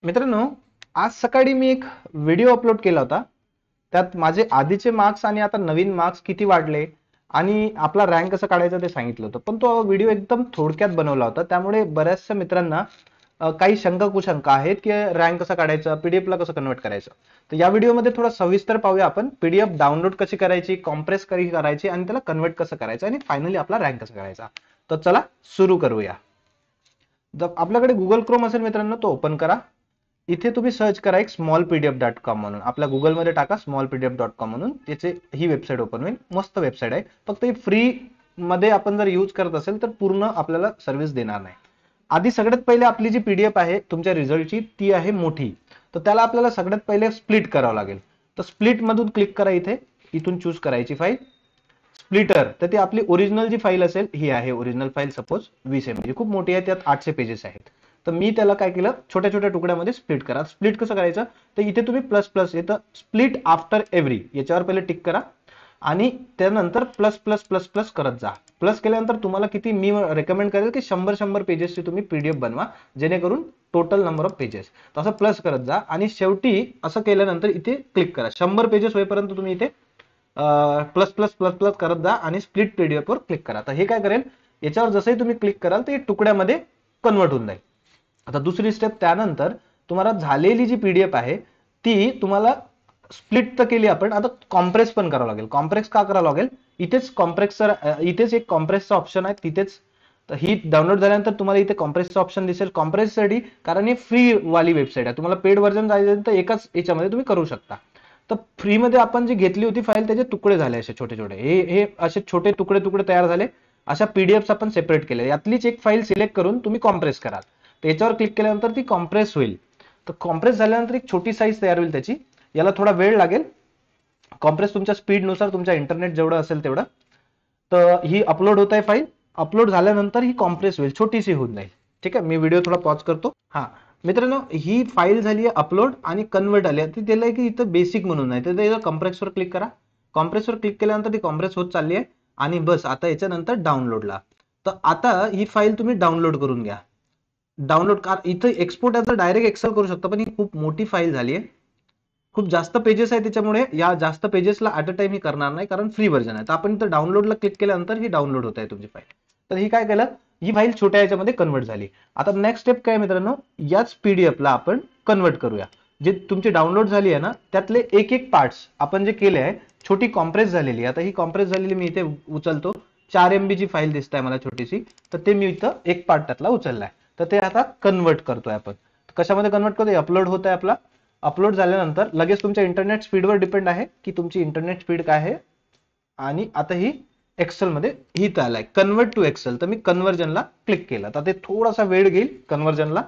मित्रांनो, आज सकाळी मी एक व्हिडिओ अपलोड केला होता. त्यात माझे आधीचे मार्क्स आणि आता नवीन मार्क्स किती वाढले आणि आपला रँक कसं काढायचं ते सांगितलं होतं. पण तो व्हिडिओ एकदम थोडक्यात बनवला होता, त्यामुळे बऱ्याचशा मित्रांना काही शंका कुशंका आहेत की रँक कसा काढायचा, पीडीएफ ला कसं कन्वर्ट करायचं. तर या व्हिडिओमध्ये थोडा सविस्तर पाहूया आपण पीडीएफ डाउनलोड कशी करायची, कॉम्प्रेस कशी करायची आणि त्याला कन्वर्ट कसं करायचं आणि फायनली आपला रँक कसा काढायचा. तर चला सुरू करूया. जर आपल्याकडे गुगल क्रोम असेल मित्रांनो, तो ओपन करा. इथे तुम्ही सर्च करा एक smallpdf.com म्हणून. आपल्या गुगलमध्ये टाका smallpdf.com म्हणून. त्याचे ही वेबसाईट ओपन होईल. मस्त वेबसाईट आहे. फक्त ही फ्री मध्ये आपण जर यूज करत असेल तर पूर्ण आपल्याला सर्व्हिस देणार नाही. आधी सगळ्यात पहिले आपली जी पीडीएफ आहे तुमच्या रिझल्टची ती आहे मोठी. तर त्याला आपल्याला सगळ्यात पहिले स्प्लिट करावं लागेल. तर स्प्लिट मधून क्लिक करा. इथून चूज करायची फाईल स्प्लिटर. तर ती आपली ओरिजिनल जी फाईल असेल ही आहे ओरिजिनल फाईल. सपोज 20 MB खूप मोठी आहे, त्यात 800 पेजेस आहेत. तर मी त्याला काय केलं, छोट्या छोट्या तुकड्यामध्ये स्प्लिट करा. स्प्लिट कसं करायचं, तर इथे तुम्ही प्लस प्लस येतं स्प्लिट आफ्टर एव्हरी, याच्यावर पहिले टिक करा आणि त्यानंतर प्लस प्लस प्लस प्लस करत जा. प्लस केल्यानंतर तुम्हाला किती, मी रेकमेंड करेल की 100 पेजेसची तुम्ही पीडीएफ बनवा, जेणेकरून टोटल नंबर ऑफ पेजेस. तसं प्लस करत जा आणि शेवटी असं केल्यानंतर इथे क्लिक करा. 100 पेजेस होईपर्यंत तुम्ही इथे प्लस प्लस प्लस प्लस करत जा आणि स्प्लिट पीडीएफ वर क्लिक करा. तर हे काय करेल, याच्यावर जसंही तुम्ही क्लिक कराल ते तुकड्यामध्ये कन्वर्ट होऊन जाईल. आता दुसरी स्टेप, त्यानंतर तुम्हाला झालेली जी पीडीएफ आहे ती तुम्हाला स्प्लिट तर केली आपण, आता कॉम्प्रेस पण करावं लागेल. कॉम्प्रेस का करावं लागेल, इथेच एक कॉम्प्रेसचा ऑप्शन आहे तिथेच. तर ही डाउनलोड झाल्यानंतर तुम्हाला इथे कॉम्प्रेसचा ऑप्शन दिसेल. कॉम्प्रेससाठी, कारण ही फ्री वाली वेबसाईट आहे, तुम्हाला पेड व्हर्जन जायचं तर एकाच याच्यामध्ये तुम्ही करू शकता. तर फ्रीमध्ये आपण जी घेतली होती फाईल त्याचे तुकडे झाले असे छोटे छोटे, हे असे छोटे तुकडे तुकडे तयार झाले. अशा पीडीएफ आपण सेपरेट केले. यातलीच एक फाईल सिलेक्ट करून तुम्ही कॉम्प्रेस कराल. त्याच्यावर क्लिक केल्यानंतर ती कॉम्प्रेस होईल. तर कॉम्प्रेस झाल्यानंतर एक छोटी साईज तयार होईल त्याची. याला थोडा वेळ लागेल. कॉम्प्रेस तुमच्या स्पीडनुसार, तुमच्या इंटरनेट जेवढं असेल तेवढं. तर ही अपलोड होत आहे फाईल. अपलोड झाल्यानंतर ही कॉम्प्रेस होईल, छोटीशी होऊन जाईल. ठीक आहे, मी व्हिडिओ थोडा पॉज करतो. हा मित्रांनो, ही फाईल झाली आहे अपलोड आणि कन्वर्ट आली. ती त्याला की इथं बेसिक म्हणून आहे, तर कॉम्प्रेसवर क्लिक करा. कॉम्प्रेसवर क्लिक केल्यानंतर ती कॉम्प्रेस होत चालली आहे आणि बस आता याच्यानंतर डाउनलोडला. तर आता ही फाईल तुम्ही डाउनलोड करून घ्या. डाउनलोड का इथं एक्सपोर्ट आहे तर डायरेक्ट एक्सेल करू शकता, पण ही खूप मोठी फाईल झाली आहे, खूप जास्त पेजेस आहे, त्याच्यामुळे या जास्त पेजेसला ऍट अ टाइम ही करणार नाही, कारण फ्री व्हर्जन आहे. तर आपण इथं डाउनलोडला क्लिक केल्यानंतर ही डाउनलोड होत आहे तुमची फाईल. तर ही काय केलं, ही फाईल छोट्या याच्यामध्ये कन्वर्ट झाली. आता नेक्स्ट स्टेप काय मित्रांनो, याच पीडीएफला आपण कन्वर्ट करूया. जे तुमची डाउनलोड झाली आहे ना, त्यातले एक एक पार्ट्स आपण जे केले आहे, छोटी कॉम्प्रेस झालेली. आता ही कॉम्प्रेस झालेली मी इथे उचलतो. 4 MB ची फाईल दिसत आहे मला छोटीशी, तर ते मी इथं एक पार्ट त्यातला उचललाय. तर ते आता कन्वर्ट करतोय आपण. कशामध्ये कन्वर्ट करतोय, अपलोड होत आहे आपला. अपलोड झाल्यानंतर लगेच तुमच्या इंटरनेट स्पीडवर डिपेंड आहे की तुमची इंटरनेट स्पीड काय आहे. आणि आता ही एक्सेल मध्ये ही आलाय कन्वर्ट टू एक्सेल. तर मी कन्व्हर्जनला क्लिक केलं. तर ते थोडासा वेळ घेईल कन्व्हर्जनला.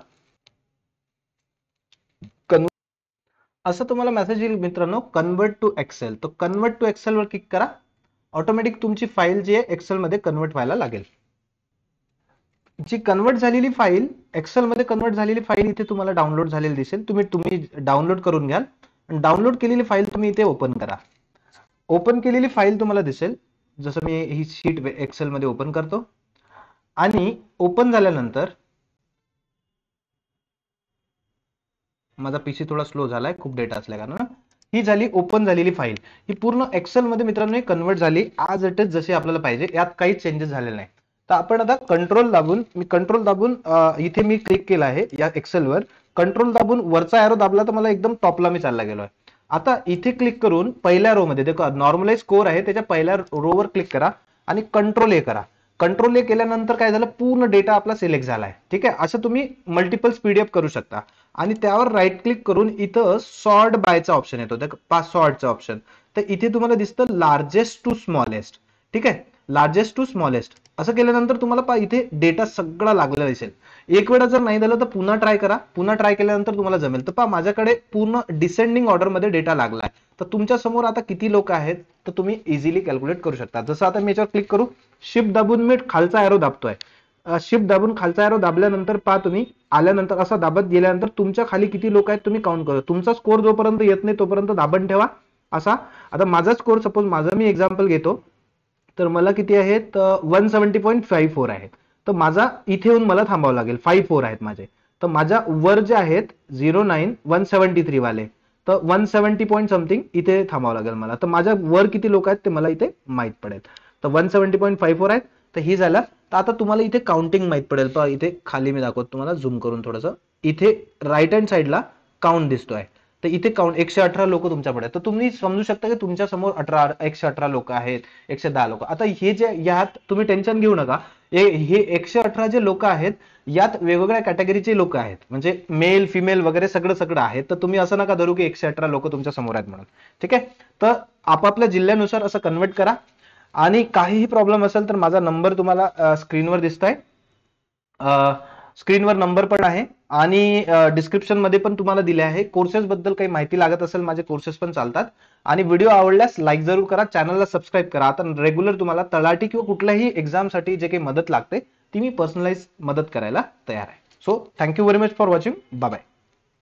असं तुम्हाला मेसेज येईल मित्रांनो, कन्वर्ट टू एक्सेल. तर कन्वर्ट टू एक्सेल वर क्लिक करा. ऑटोमॅटिक तुमची फाईल जी आहे एक्सेल मध्ये कन्वर्ट व्हायला लागेल. जी कन्वर्ट झालेली फाईल, एक्सेल मध्ये कन्वर्ट झालेली फाईल इथे तुम्हाला डाउनलोड झालेली दिसेल. तुम्ही डाउनलोड करून घ्याल. डाउनलोड केलेली फाईल तुम्ही इथे ओपन करा. ओपन केलेली फाईल तुम्हाला दिसेल. जसं मी ही शीट एक्सेल मध्ये ओपन करतो आणि ओपन झाल्यानंतर, माझा पीसी थोडा स्लो झालाय खूप डेटा असल्या कारण. ही झाली ओपन झालेली फाईल. ही पूर्ण एक्सेल मध्ये मित्रांनो कन्वर्ट झाली आज इट इज, जशी आपल्याला पाहिजे. यात काही चेंजेस झालेले नाही. तर आपण आता कंट्रोल दाबून इथे मी क्लिक केलं आहे या एक्सेलवर. कंट्रोल दाबून वरचा एरो दाबला तर मला एकदम टॉपला मी चालला गेलोय. आता इथे क्लिक करून पहिल्या रो मध्ये देखो नॉर्मलाइज स्कोर आहे, त्याच्या पहिल्या रोवर क्लिक करा आणि कंट्रोल ए करा. कंट्रोल ए केल्यानंतर काय झालं, पूर्ण डेटा आपला सिलेक्ट झालाय. ठीक आहे, असं तुम्ही मल्टिपल पीडीएफ करू शकता. आणि त्यावर राईट क्लिक करून इथं सॉर्ट बायचा ऑप्शन येतो, सॉर्टचा ऑप्शन. तर इथे तुम्हाला दिसतं लार्जेस्ट टू स्मॉलेस्ट. ठीक आहे, लार्जेस्ट टू स्मॉलेस्ट असं केल्यानंतर तुम्हाला इथे डेटा सगळा लागलेला दिसेल. एक वेळा जर नाही झालं तर पुन्हा ट्राय करा. पुन्हा ट्राय केल्यानंतर तुम्हाला जमेल. तर माझ्याकडे पूर्ण डिसेंडिंग ऑर्डर मध्ये डेटा लागलाय. तर तुमच्या समोर आता किती लोक आहेत तर तुम्ही इझिली कॅल्क्युलेट करू शकता. जसं आता मी याच्यावर क्लिक करू, शिफ्ट दाबून मी खालचा एरो दाबतोय. शिफ्ट दाबून खालचा एरो दाबल्यानंतर पहा तुम्ही आल्यानंतर असा दाबत गेल्यानंतर तुमच्या खाली किती लोक आहेत तुम्ही काउंट करा. तुमचा स्कोर जोपर्यंत येत नाही तोपर्यंत दाबून ठेवा असा. आता माझा स्कोर, सपोज माझा मी एक्झाम्पल घेतो, तर मला किती आहेत 170.54 आहेत. तर माझा इथे येऊन मला थांबावं लागेल. 54 आहेत माझे. तर माझ्या वर जे आहेत 09,173 वाले, तर 170 पॉईंट समथिंग इथे थांबावं लागेल मला. तर माझ्या वर किती लोक आहेत ते मला इथे माहित पडेल. तर 170.54 आहेत, तर ही झालं. तर आता तुम्हाला इथे काउंटिंग माहित पडेल. पहा इथे खाली मी दाखवतो तुम्हाला झूम करून थोडंसं. इथे राईट हँड साईडला काउंट दिसतोय. तर इथे काउंट 118 लोक तुमच्याकडे आहेत. तर तुम्ही समजू शकता की तुमच्या समोर 118 लोक आहेत, 110 लोक. आता हे जे यात तुम्ही टेन्शन घेऊ नका. हे 118 जे लोक आहेत यात वेगवेगळ्या कॅटेगरीचे लोक आहेत, म्हणजे मेल फिमेल वगैरे सगळं सगळं आहेत. तर तुम्ही असं नका धरू की 118 लोक तुमच्या समोर आहेत म्हणून. ठीक आहे. तर आपापल्या जिल्ह्यानुसार असं कन्वर्ट करा. आणि काहीही प्रॉब्लेम असेल तर माझा नंबर तुम्हाला स्क्रीनवर दिसतोय. स्क्रीनवर नंबर पण आहे आणि डिस्क्रिप्शन मध्ये पण तुम्हाला दिले आहे. कोर्सेस बद्दल काही माहिती लागत असेल, माझे कोर्सेस पण चालतात. आणि व्हिडिओ आवडल्यास लाईक जरूर करा, चॅनलला सबस्क्राईब करा. आता रेग्युलर तुम्हाला तलाठी किंवा कुठल्याही एक्झामसाठी जे काही मदत लागते ती मी पर्सनलाइज मदत करायला तयार आहे. So thank you very much for watching. Bye bye.